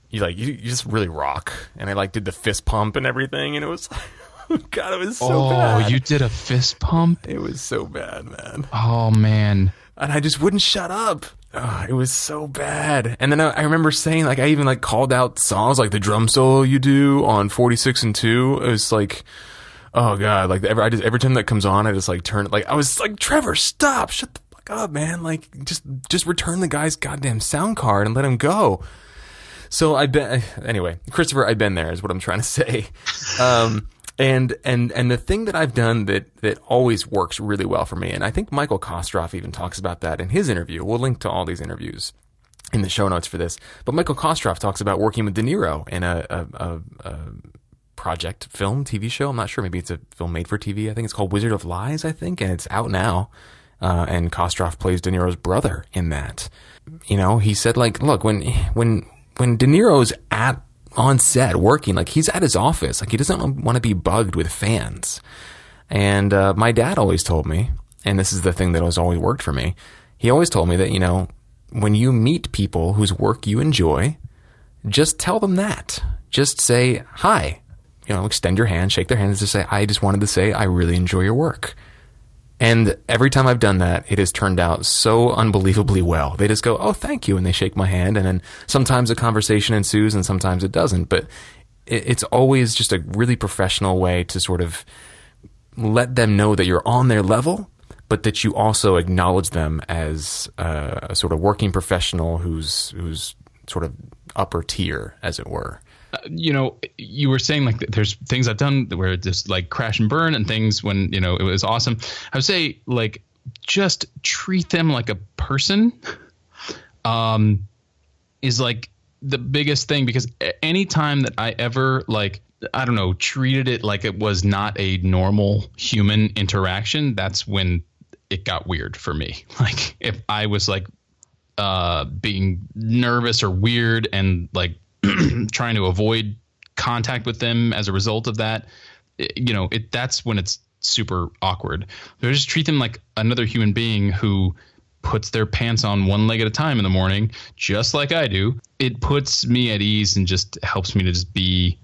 you just really rock. And I like did the fist pump and everything, and it was God, it was so bad. Oh, you did a fist pump? It was so bad, man. Oh, man. And I just wouldn't shut up. Oh, it was so bad. And then I remember saying, like, I even like called out songs like the drum solo you do on 46 and 2. It was like, oh God, like every time that comes on, I just like turn, like I was like, Trevor, stop, shut the fuck fuck up, man. Like, just return the guy's goddamn sound card and let him go. So anyway, Christopher, I've been there is what I'm trying to say. And the thing that I've done that always works really well for me, and I think Michael Kostroff even talks about that in his interview. We'll link to all these interviews in the show notes for this. But Michael Kostroff talks about working with De Niro in a project film, TV show. I'm not sure. Maybe it's a film made for TV. I think it's called Wizard of Lies, I think, and it's out now. And Kostroff plays De Niro's brother in that. You know, he said, like, look, when De Niro's on set working, like, he's at his office, like, he doesn't want to be bugged with fans. And my dad always told me, and this is the thing that has always worked for me, he always told me that, you know, when you meet people whose work you enjoy, just tell them that. Just say, hi. You know, extend your hand, shake their hands, just say, I just wanted to say I really enjoy your work. And every time I've done that, it has turned out so unbelievably well. They just go, oh, thank you, and they shake my hand, and then sometimes a conversation ensues, and sometimes it doesn't. But it's always just a really professional way to sort of let them know that you're on their level, but that you also acknowledge them as a sort of working professional who's sort of upper tier, as it were. You know, you were saying, like, there's things I've done where it just, like, crash and burn, and things when, you know, it was awesome. I would say, like, just treat them like a person is, like, the biggest thing, because any time that I ever, like, I don't know, treated it like it was not a normal human interaction, that's when it got weird for me. Like, if I was, like, being nervous or weird and, like, trying to avoid contact with them as a result of that, you know, that's when it's super awkward. So just treat them like another human being who puts their pants on one leg at a time in the morning, just like I do. It puts me at ease and just helps me to just be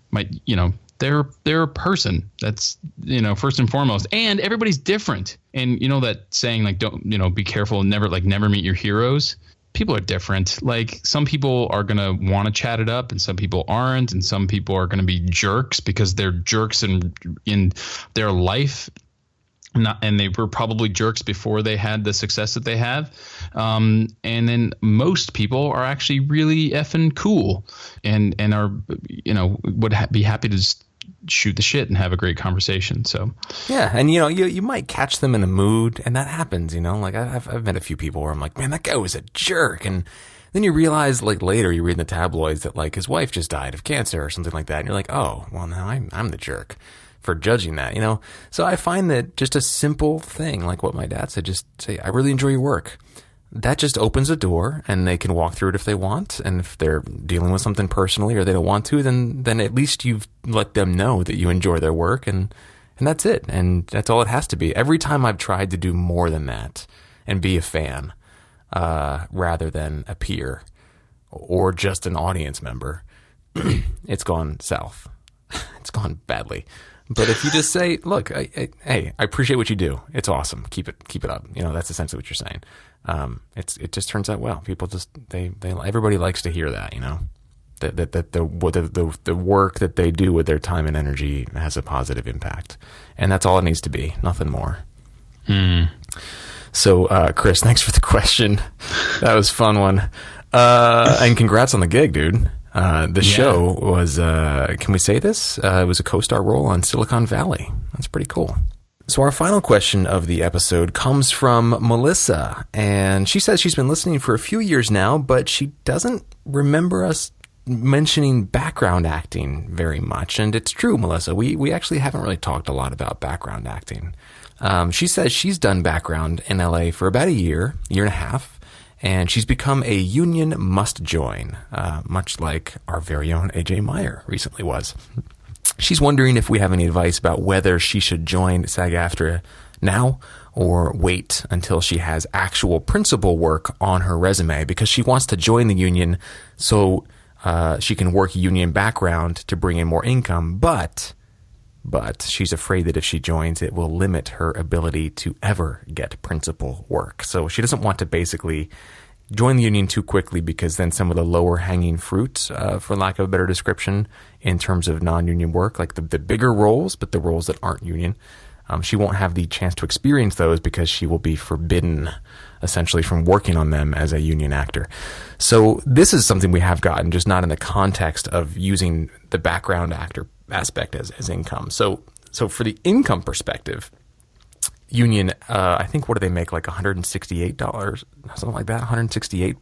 you know, they're a person. That's, you know, first and foremost. And everybody's different. And you know that saying, like, don't, you know, be careful and never meet your heroes. People are different. Like, some people are going to want to chat it up and some people aren't. And some people are going to be jerks because they're jerks in their life. And they were probably jerks before they had the success that they have. And then most people are actually really effing cool and are, you know, would be happy to just shoot the shit and have a great conversation. So yeah, and you know, you might catch them in a mood, and that happens. You know, like I've met a few people where I'm like, man, that guy was a jerk, and then you realize, like, later you read in the tabloids that, like, his wife just died of cancer or something like that, and you're like, oh, well, now I'm the jerk for judging that, you know. So I find that just a simple thing like what my dad said, just say, I really enjoy your work. That just opens a door, and they can walk through it if they want. And if they're dealing with something personally or they don't want to, then at least you've let them know that you enjoy their work, and that's it. And that's all it has to be. Every time I've tried to do more than that and be a fan, rather than a peer or just an audience member, it's gone south. It's gone badly. But if you just say, look, hey, I appreciate what you do. It's awesome. Keep it up. You know, that's essentially what you're saying. It just turns out well. People just, everybody likes to hear that, you know, that the work that they do with their time and energy has a positive impact. And that's all it needs to be. Nothing more. So, Chris, thanks for the question. That was a fun one. And congrats on the gig, dude. The show was, can we say this? It was a co-star role on Silicon Valley. That's pretty cool. So our final question of the episode comes from Melissa, and she says she's been listening for a few years now, but she doesn't remember us mentioning background acting very much. And it's true, Melissa. We actually haven't really talked a lot about background acting. She says she's done background in LA for about a year and a half. And she's become a union must join, much like our very own AJ Meyer recently was. She's wondering if we have any advice about whether she should join SAG-AFTRA now or wait until she has actual principal work on her resume, because she wants to join the union so she can work union background to bring in more income. But she's afraid that if she joins, it will limit her ability to ever get principal work. So she doesn't want to basically join the union too quickly, because then some of the lower hanging fruit, for lack of a better description, in terms of non-union work, like the bigger roles, but the roles that aren't union, She won't have the chance to experience those because she will be forbidden, essentially, from working on them as a union actor. So this is something we have gotten, just not in the context of using the background actor aspect as income. So for the income perspective, union, I think, what do they make, like $168, something like that, $168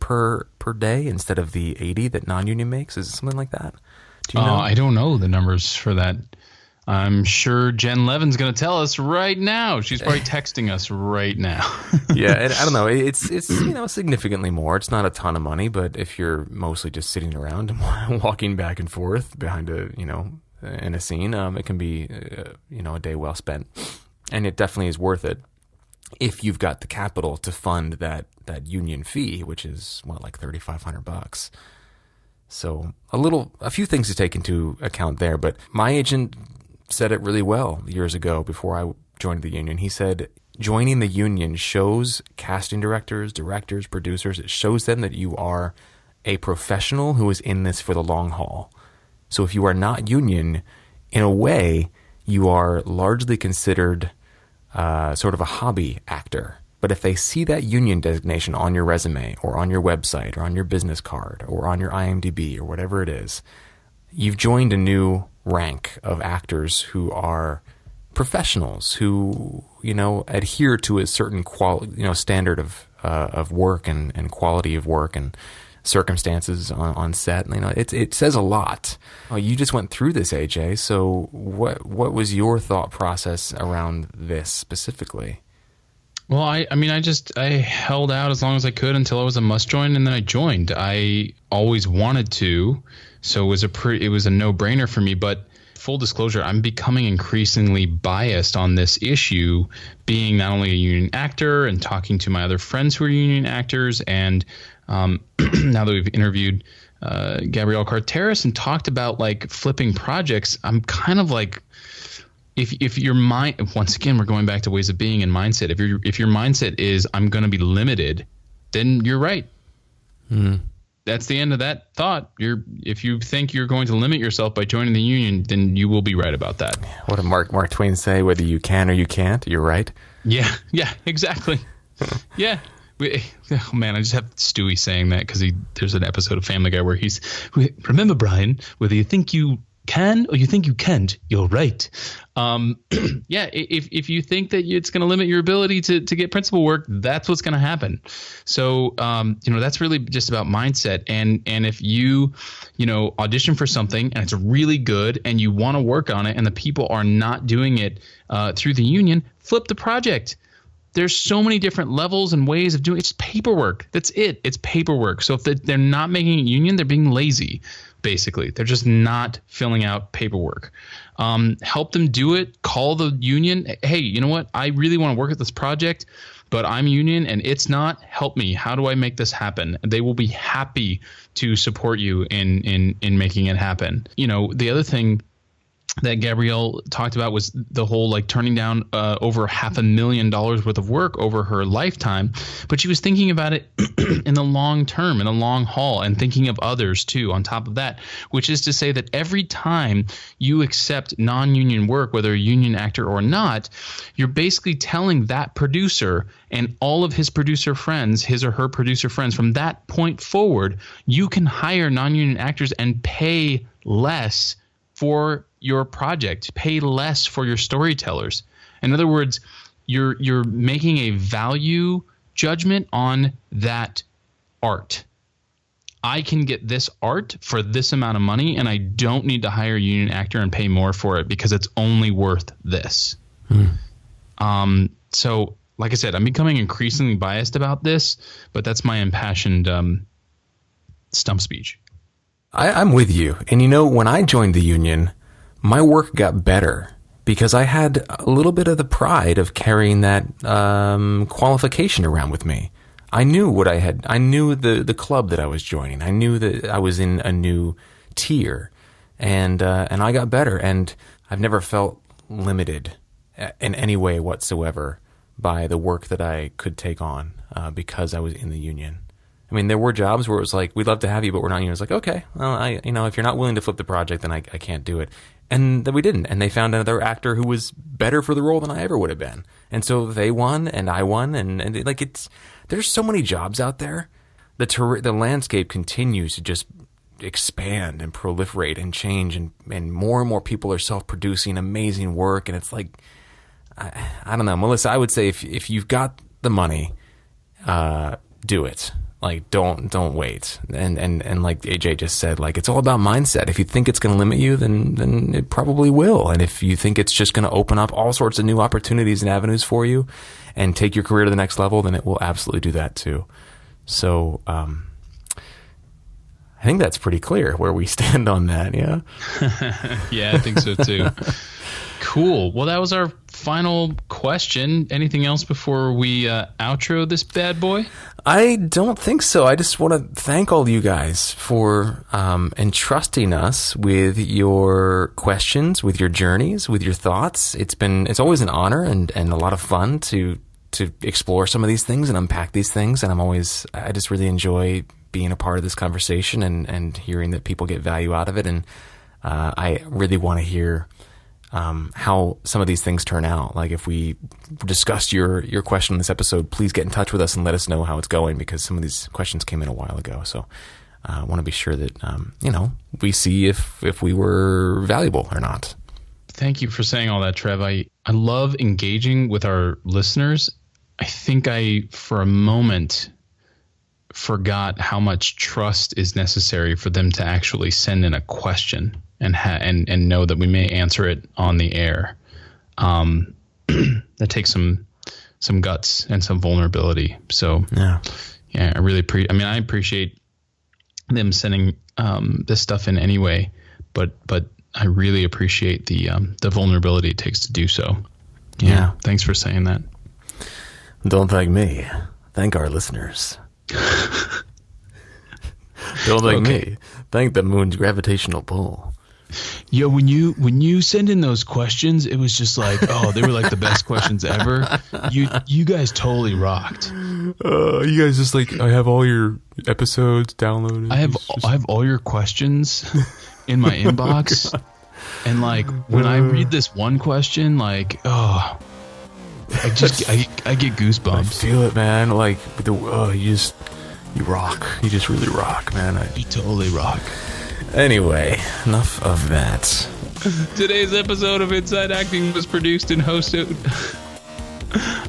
per day instead of the $80 that non-union makes? Is it something like that? Do you know? I don't know the numbers for that. I'm sure Jen Levin's going to tell us right now. She's probably texting us right now. Yeah, and I don't know. It's significantly more. It's not a ton of money, but if you're mostly just sitting around and walking back and forth behind in a scene, it can be a day well spent, and it definitely is worth it if you've got the capital to fund that union fee, which is like $3,500. So a few things to take into account there, but my agent said it really well years ago before I joined the union. He said, joining the union shows casting directors, producers, it shows them that you are a professional who is in this for the long haul. So if you are not union, in a way, you are largely considered sort of a hobby actor. But if they see that union designation on your resume or on your website or on your business card or on your IMDb or whatever it is, you've joined a new rank of actors who are professionals who, adhere to a certain standard of work and quality of work and circumstances on set. It says a lot. You just went through this, AJ. So what was your thought process around this specifically? Well, I held out as long as I could until I was a must join, and then I joined. I always wanted to, so it was a no-brainer for me. But full disclosure, I'm becoming increasingly biased on this issue, being not only a union actor and talking to my other friends who are union actors, and now that we've interviewed Gabrielle Carteris and talked about like flipping projects, I'm kind of like, if your mind, once again, we're going back to ways of being and mindset. If your mindset is I'm going to be limited, then you're right. That's the end of that thought. If you think you're going to limit yourself by joining the union, then you will be right about that. What did Mark Twain say? Whether you can or you can't, you're right. Yeah, exactly. Yeah. Oh man, I just have Stewie saying that because there's an episode of Family Guy where remember, Brian, whether you think you can or you think you can't, you're right. Yeah, if you think that it's going to limit your ability to get principal work, that's what's going to happen. So that's really just about mindset. And if you audition for something and it's really good and you want to work on it and the people are not doing it through the union, flip the project. There's so many different levels and ways of doing it. It's paperwork. That's it. It's paperwork. So if they're not making it union, they're being lazy. Basically, they're just not filling out paperwork. Help them do it. Call the union. Hey, you know what? I really want to work at this project, but I'm union and it's not. Help me. How do I make this happen? They will be happy to support you in making it happen. The other thing that Gabrielle talked about was the whole like turning down over $500,000 worth of work over her lifetime. But she was thinking about it in the long term, in the long haul, and thinking of others too on top of that, which is to say that every time you accept non-union work, whether a union actor or not, you're basically telling that producer and all of his producer friends, his or her producer friends, from that point forward, you can hire non-union actors and pay less for your project, pay less for your storytellers. In other words, you're making a value judgment on that art. I can get this art for this amount of money, and I don't need to hire a union actor and pay more for it because it's only worth this. So, like I said, I'm becoming increasingly biased about this, but that's my impassioned stump speech. I'm with you. And when I joined the union, my work got better because I had a little bit of the pride of carrying that qualification around with me. I knew what I had. I knew the club that I was joining. I knew that I was in a new tier, and I got better. And I've never felt limited in any way whatsoever by the work that I could take on because I was in the union. I mean, there were jobs where it was like, we'd love to have you, but we're not. It's like, okay, well, if you're not willing to flip the project, then I can't do it. And that we didn't. And they found another actor who was better for the role than I ever would have been. And so they won, and I won, and like there's so many jobs out there. The landscape continues to just expand and proliferate and change, and more people are self-producing amazing work. And it's like, I don't know, Melissa, I would say if you've got the money, do it. Like, don't wait. And like AJ just said, like, it's all about mindset. If you think it's going to limit you, then it probably will. And if you think it's just going to open up all sorts of new opportunities and avenues for you and take your career to the next level, then it will absolutely do that too. So, I think that's pretty clear where we stand on that. Yeah. Yeah, I think so too. Cool. Well, that was our final question. Anything else before we outro this bad boy? I don't think so. I just want to thank all you guys for entrusting us with your questions, with your journeys, with your thoughts. It's always an honor and a lot of fun to explore some of these things and unpack these things. And I just really enjoy being a part of this conversation and hearing that people get value out of it. And I really want to hear how some of these things turn out. Like, if we discussed your question in this episode, please get in touch with us and let us know how it's going, because some of these questions came in a while ago. So I want to be sure that, we see if we were valuable or not. Thank you for saying all that, Trev. I love engaging with our listeners. I think I, for a moment, forgot how much trust is necessary for them to actually send in a question and know that we may answer it on the air. That takes some guts and some vulnerability. So yeah, I really I appreciate them sending this stuff in anyway, but I really appreciate the vulnerability it takes to do so. Yeah. Thanks for saying that. Don't thank me. Thank our listeners. Don't thank me. Thank the moon's gravitational pull. Yo, when you send in those questions, it was just like, oh, they were like the best questions ever. You guys totally rocked. You guys just like, I have all your episodes downloaded. I have all your questions in my inbox, and like when I read this one question, like, oh, I get goosebumps. I feel it, man. Like you rock. You just really rock, man. You totally rock. Anyway, enough of that. Today's episode of Inside Acting was produced and hosted.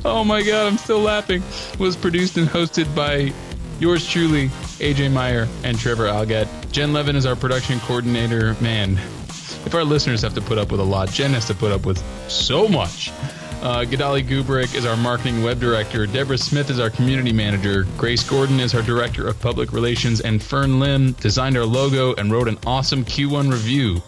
Oh my god, I'm still laughing. Was produced and hosted by yours truly, AJ Meyer and Trevor Algat. Jen Levin is our production coordinator. Man, if our listeners have to put up with a lot, Jen has to put up with so much. Gadali Gubrick is our marketing web director. Deborah Smith is our community manager. Grace Gordon is our director of public relations. And Fern Lim designed our logo and wrote an awesome Q1 review.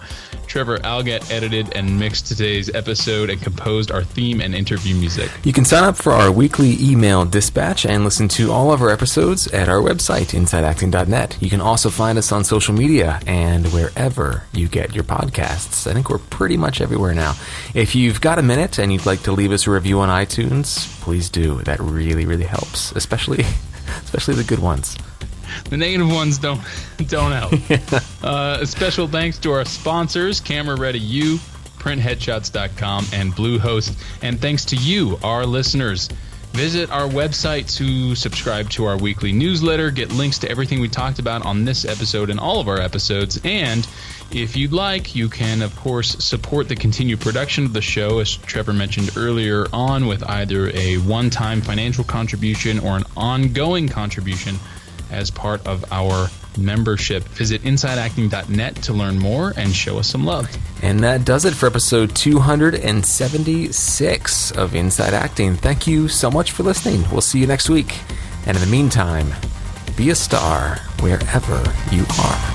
Trevor Algat edited and mixed today's episode and composed our theme and interview music. You can sign up for our weekly email dispatch and listen to all of our episodes at our website, insideacting.net. You can also find us on social media and wherever you get your podcasts. I think we're pretty much everywhere now. If you've got a minute and you'd like to leave us a review on iTunes, please do. That really, really helps, especially the good ones. The negative ones don't help. A special thanks to our sponsors, Camera Ready U, printheadshots.com, and Bluehost. And thanks to you, our listeners. Visit our website to subscribe to our weekly newsletter, get links to everything we talked about on this episode and all of our episodes. And if you'd like, you can, of course, support the continued production of the show, as Trevor mentioned earlier on, with either a one-time financial contribution or an ongoing contribution as part of our membership. Visit InsideActing.net to learn more and show us some love. And that does it for episode 276 of Inside Acting. Thank you so much for listening. We'll see you next week. And in the meantime, be a star wherever you are.